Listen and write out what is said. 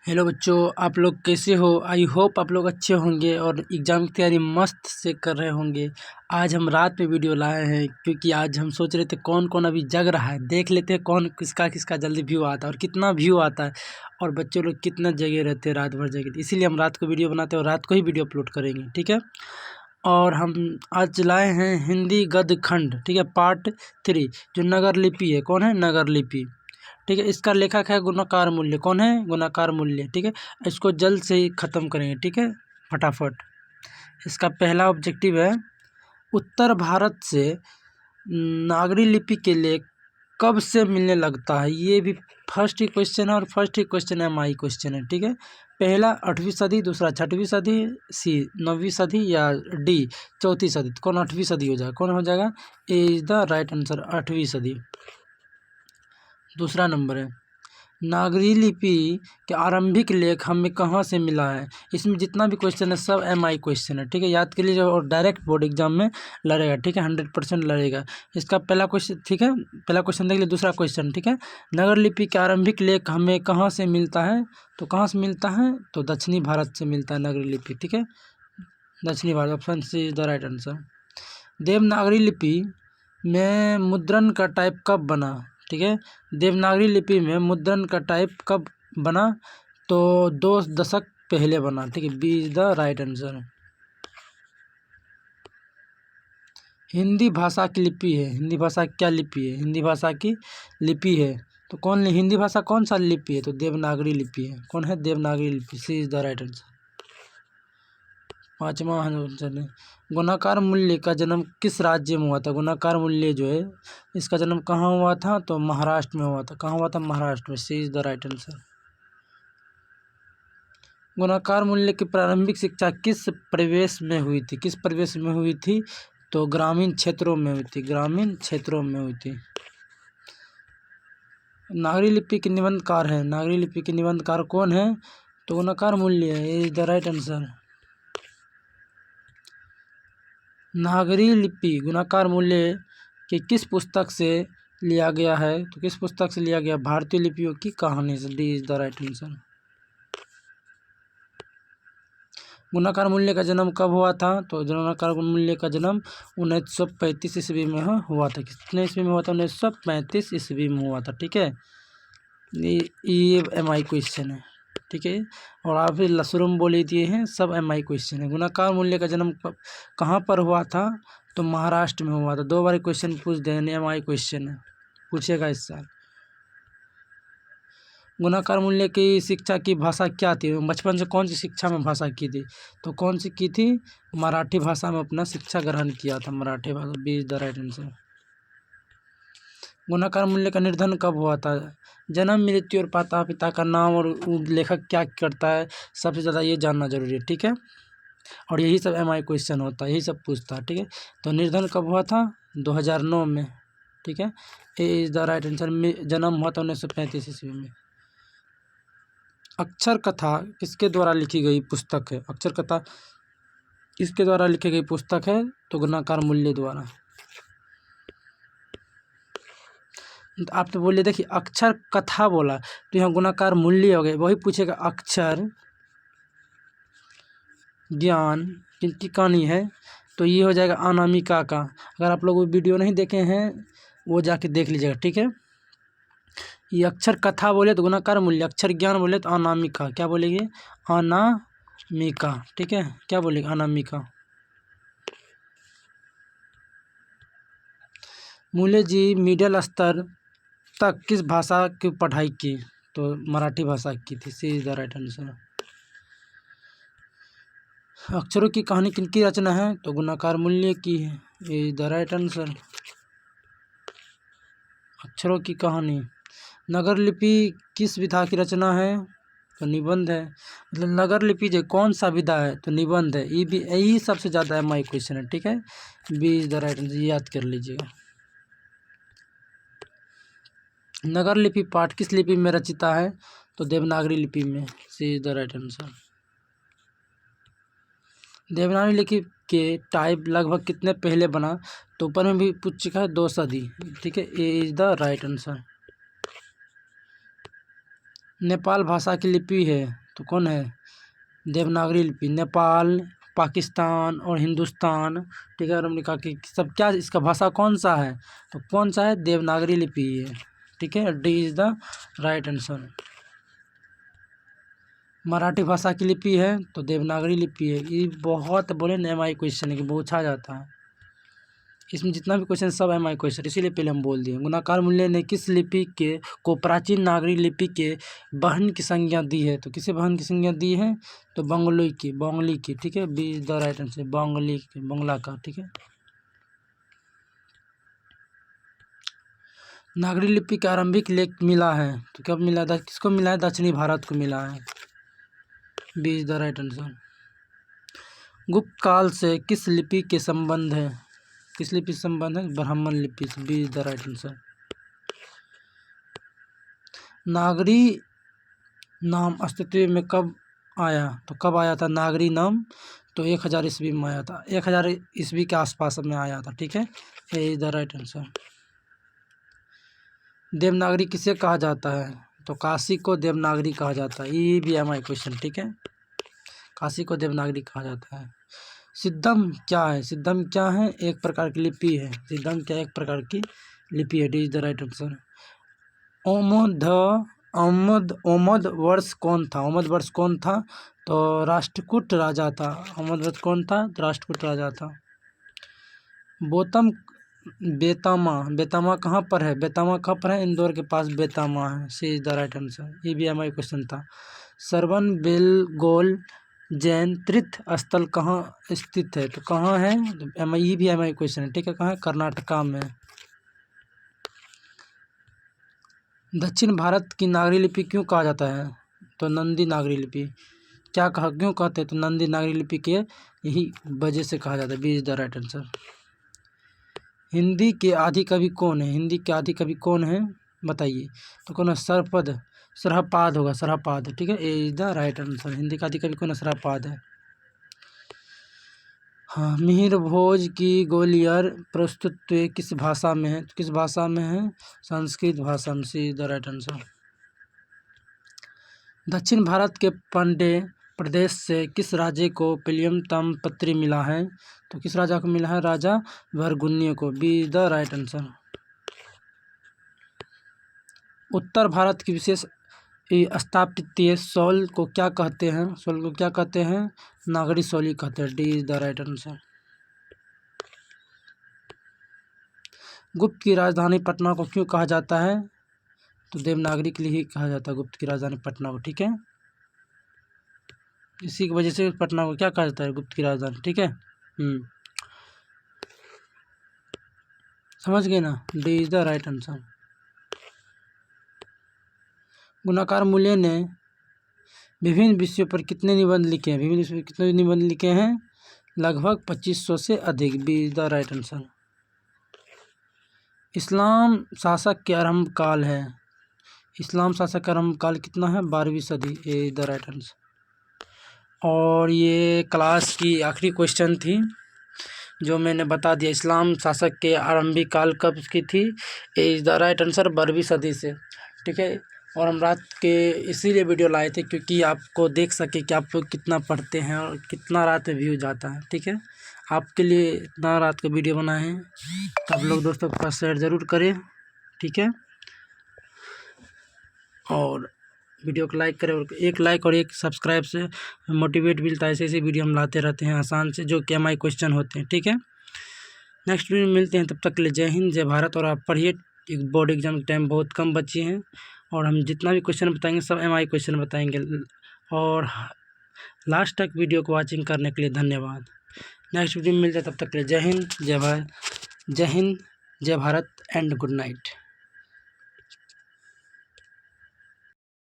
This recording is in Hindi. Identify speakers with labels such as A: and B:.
A: हेलो बच्चों, आप लोग कैसे हो। आई होप आप लोग अच्छे होंगे और एग्ज़ाम की तैयारी मस्त से कर रहे होंगे। आज हम रात में वीडियो लाए हैं क्योंकि आज हम सोच रहे थे कौन कौन अभी जग रहा है, देख लेते हैं कौन किसका किसका जल्दी व्यू आता है और कितना व्यू आता है और बच्चों लोग कितना जगे रहते हैं, रात भर जगे। इसीलिए हम रात को वीडियो बनाते हैं और रात को ही वीडियो अपलोड करेंगे, ठीक है। और हम आज लाए हैं हिंदी गद्य खंड, ठीक है, पार्ट 3 जो नगर लिपि है। कौन है? नगर लिपि, ठीक है। इसका लेखक है गुणाकार मूल्य। कौन है? गुणाकार मूल्य, ठीक है। इसको जल्द से ही ख़त्म करेंगे, ठीक है, फटाफट। इसका पहला ऑब्जेक्टिव है, उत्तर भारत से नागरी लिपि के लिए कब से मिलने लगता है। ये भी फर्स्ट ही क्वेश्चन है और फर्स्ट ही क्वेश्चन MI क्वेश्चन है, ठीक है। पहला 8वीं सदी, दूसरा 6वीं सदी, सी 9वीं सदी या डी 4वीं सदी। तो कौन 8वीं सदी हो जाएगा? कौन हो जाएगा? A is the right answer, 8वीं सदी। दूसरा नंबर है, नागरी लिपि के आरंभिक लेख हमें कहाँ से मिला है। इसमें जितना भी क्वेश्चन है सब MI क्वेश्चन है, ठीक है, याद कर लीजिए और डायरेक्ट बोर्ड एग्जाम में लड़ेगा, ठीक है, 100% लड़ेगा। इसका पहला क्वेश्चन, ठीक है, पहला क्वेश्चन देख लीजिए। दूसरा क्वेश्चन, ठीक है, नगर लिपि के आरंभिक लेख हमें कहाँ से मिलता है। तो कहाँ से मिलता है? तो दक्षिणी भारत से मिलता है नगरी लिपि, ठीक है, दक्षिणी Bharat. Option C is the right answer. Devanagari लिपि में मुद्रण का टाइप कब बना, ठीक है। देवनागरी लिपि में मुद्रण का टाइप कब बना? तो 2 दशक पहले बना, ठीक है, B is the right answer. Hindi भाषा की लिपि है। हिंदी भाषा क्या लिपि है? हिंदी भाषा की लिपि है। तो कौन हिंदी भाषा कौन सा लिपि है? तो देवनागरी लिपि है। कौन है? देवनागरी लिपि, सी इज द राइट आंसर। पाँचवा है, गुणाकार मूल्य का जन्म किस राज्य में हुआ था। गुणाकार मूल्य जो है इसका जन्म कहाँ हुआ था? तो महाराष्ट्र में हुआ था। कहाँ हुआ था? महाराष्ट्र में, C is the right answer. गुणाकार मूल्य की प्रारंभिक शिक्षा किस परिवेश में हुई थी? किस परिवेश में हुई थी? तो ग्रामीण क्षेत्रों में हुई थी, ग्रामीण क्षेत्रों में हुई थी। नागरी लिपि के निबंधकार है। नागरी लिपि के निबंधकार कौन है? तो गुणाकार मूल्य है, इज द राइट आंसर। नागरी लिपि गुणाकार मूल्य के किस पुस्तक से लिया गया है? तो किस पुस्तक से लिया गया? भारतीय लिपियों की कहानी से, D is the right answer. गुणाकार मूल्य का जन्म कब हुआ था? तो गुणाकार मूल्य का जन्म 1935 ईस्वी में हुआ था। कितने ईस्वी में हुआ था? 1935 ईस्वी में हुआ था, ठीक है। ये MI क्वेश्चन है, ठीक है। और आप भी लसरुम बोले दिए हैं, सब MI क्वेश्चन है। गुणाकार मूल्य का जन्म कहाँ पर हुआ था? तो महाराष्ट्र में हुआ था। 2 बार क्वेश्चन पूछ देने, MI क्वेश्चन है, पूछेगा इस साल। गुणाकार मूल्य की शिक्षा की भाषा क्या थी? बचपन से कौन सी शिक्षा में भाषा की थी? तो कौन सी की थी? मराठी भाषा में अपना शिक्षा ग्रहण किया था, मराठी भाषा, B is the right answer. गुणाकार मूल्य का निर्धारण कब हुआ था? जन्म, मृत्यु और माता पिता का नाम और लेखक क्या करता है, सबसे ज़्यादा ये जानना जरूरी है, ठीक है। और यही सब MI क्वेश्चन होता है, यही सब पूछता है, ठीक है। तो निर्धारण कब हुआ था? 2009 में, ठीक है, A is the right answer. जन्म हुआ था 1935 ईस्वी में। अक्षर कथा किसके द्वारा लिखी गई पुस्तक है? अक्षर कथा किसके द्वारा लिखी गई पुस्तक है? तो गुणाकार मूल्य द्वारा। आप तो बोलिए, देखिए अक्षर कथा बोला तो यहाँ गुणाकार मूल्य हो गए, वही पूछेगा अक्षर ज्ञान किनकी कहानी है, तो ये हो जाएगा अनामिका का। अगर आप लोग वो वीडियो नहीं देखे हैं वो जाके देख लीजिएगा, ठीक है। ये अक्षर कथा बोले तो गुणाकार मूल्य, अक्षर ज्ञान बोले तो अनामिका। क्या बोलेंगे? अनामिका, ठीक है, क्या बोलेगा? अनामिका। मूल्य जी मिडिल स्तर तक किस भाषा की पढ़ाई की? तो मराठी भाषा की थी, सी इज द राइट आंसर। अक्षरों की कहानी किनकी रचना है? तो गुणाकार मूल्य की है, इज द राइट आंसर। अक्षरों की कहानी। नगर लिपि किस विधा की रचना है? तो निबंध है। मतलब नगर लिपि जो कौन सा विधा है? तो निबंध है। ये भी यही सबसे ज़्यादा MI क्वेश्चन है, ठीक है, B is the right answer, याद कर लीजिएगा। नगर लिपि पाठ किस लिपि में रचिता है? तो देवनागरी लिपि में, C is the right answer. Devanagari लिपि के टाइप लगभग कितने पहले बना? तो ऊपर में भी पूछ चुका है, 2 सदी, ठीक है, A is the right answer. Nepal भाषा की लिपि है तो कौन है? देवनागरी लिपि। नेपाल, पाकिस्तान और हिंदुस्तान, ठीक है। और हमने कहा कि सब क्या इसका भाषा कौन सा है, तो कौन सा है? देवनागरी लिपि है, ठीक है। D is the right answer. Marathi भाषा की लिपि है तो देवनागरी लिपि है। ये बहुत बोले ना MI क्वेश्चन है कि पूछा जाता है, इसमें जितना भी क्वेश्चन सब MI क्वेश्चन, इसीलिए पहले हम बोल दिए। गुणाकार मूल्य ने किस लिपि के को प्राचीन नागरी लिपि के बहन की संज्ञा दी है, तो किसे बहन की संज्ञा दी है? तो बंगली की, ठीक है। B is the right answer, Bangla का, ठीक है। नागरी लिपि का आरंभिक लेख मिला है तो कब मिला था? किसको मिला है? दक्षिणी भारत को मिला है। B is the right answer. Gupta काल से किस लिपि के संबंध है? किस लिपि से संबंध है? ब्राह्मण लिपि से। B is the right answer. Nagari नाम अस्तित्व में कब आया? तो कब आया था नागरी नाम? तो 1000 ईस्वी में आया था, 1000 ईस्वी के आसपास में आया था, ठीक है। A is the right answer. Devanagari किसे कहा जाता है? तो काशी को देवनागरी कहा जाता है। ये भी MI क्वेश्चन, ठीक है। काशी को देवनागरी कहा जाता है। सिद्धम क्या है? सिद्धम क्या है? एक प्रकार की लिपि है। सिद्धम क्या? एक प्रकार की लिपि है। D is the right answer. ओमद वर्ष कौन था? ओमद वर्ष कौन था? तो राष्ट्रकूट राजा था। ओमद वर्ष कौन था? तो राष्ट्रकूट राजा था। बेतामा कहाँ पर है? बेतामा कहाँ पर है? इंदौर के पास बेतामा है। सी इज द राइट आंसर। ये भी MI क्वेश्चन था। श्रवण बेलगोल जैन तीर्थ स्थल कहाँ स्थित है? तो कहाँ है? तो ये भी MI क्वेश्चन है, ठीक है। कहाँ है? कर्नाटका में। दक्षिण भारत की नागरी लिपि क्यों कहा जाता है? तो नंदी नागरी लिपि। क्यों कहते हैं? तो नंदी नागरी लिपि के यही वजह से कहा जाता है। B is the right answer. Hindi के आदि कवि कौन है? हिंदी के आदि कवि कौन है बताइए? तो कौन है? सरहपाद होगा, सरहपाद, ठीक है। A is the right answer. Hindi का आदि कवि कौन है? सरहपाद है। हाँ, मिहिर भोज की ग्वालियर प्रस्तुति किस भाषा में है? तो किस भाषा में है? संस्कृत भाषा में। C is the right answer. दक्षिण भारत के पांड्य प्रदेश से किस राज्य को पिलियम ताम्रपत्री मिला है? तो किस राजा को मिला है? राजा भरगुन्य को। B is the right answer. उत्तर भारत की विशेष स्थापत्य शैल को क्या कहते हैं? शैल को क्या कहते हैं? नागरी शैली कहते हैं। D is the right answer. गुप्त की राजधानी पटना को क्यों कहा जाता है? तो देवनागरी के लिए ही कहा जाता है गुप्त की राजधानी पटना को, ठीक है। इसी की वजह से पटना को क्या कहा जाता है? गुप्त की राजधानी, ठीक है। समझ गए ना? D is the right answer. गुणाकार मूल्य ने विभिन्न विषयों पर कितने निबंध लिखे हैं? विभिन्न विषयों पर कितने निबंध लिखे हैं? लगभग 2500 से अधिक। B is the right answer. इस्लाम शासक के आरंभ काल है। इस्लाम शासक का आरंभ काल कितना है? 12वीं सदी। ए इज द राइट आंसर। और ये क्लास की आखिरी क्वेश्चन थी जो मैंने बता दिया। इस्लाम शासक के आरंभिक काल कब की थी? ए इज द राइट आंसर, 12वीं सदी से, ठीक है। और हम रात के इसीलिए वीडियो लाए थे क्योंकि आपको देख सके कि आप लोग कितना पढ़ते हैं और कितना रात में व्यू जाता है, ठीक है। आपके लिए इतना रात का वीडियो बनाए हैं, तो आप लोग दोस्तों के पास शेयर ज़रूर करें, ठीक है। और वीडियो को लाइक करें, और एक लाइक और एक सब्सक्राइब से मोटिवेट मिलता है। ऐसे वीडियो हम लाते रहते हैं आसान से, जो कि MI क्वेश्चन होते हैं, ठीक है। नेक्स्ट वीडियो में मिलते हैं, तब तक के लिए जय हिंद, जय भारत। और आप पढ़िए, एक बोर्ड एग्जाम के टाइम बहुत कम बचे हैं और हम जितना भी क्वेश्चन बताएंगे सब MI क्वेश्चन बताएंगे। और लास्ट तक वीडियो को वॉचिंग करने के लिए धन्यवाद। नेक्स्ट वीडियो में मिलते हैं, तब तक के लिए जय हिंद, जय भारत एंड गुड नाइट।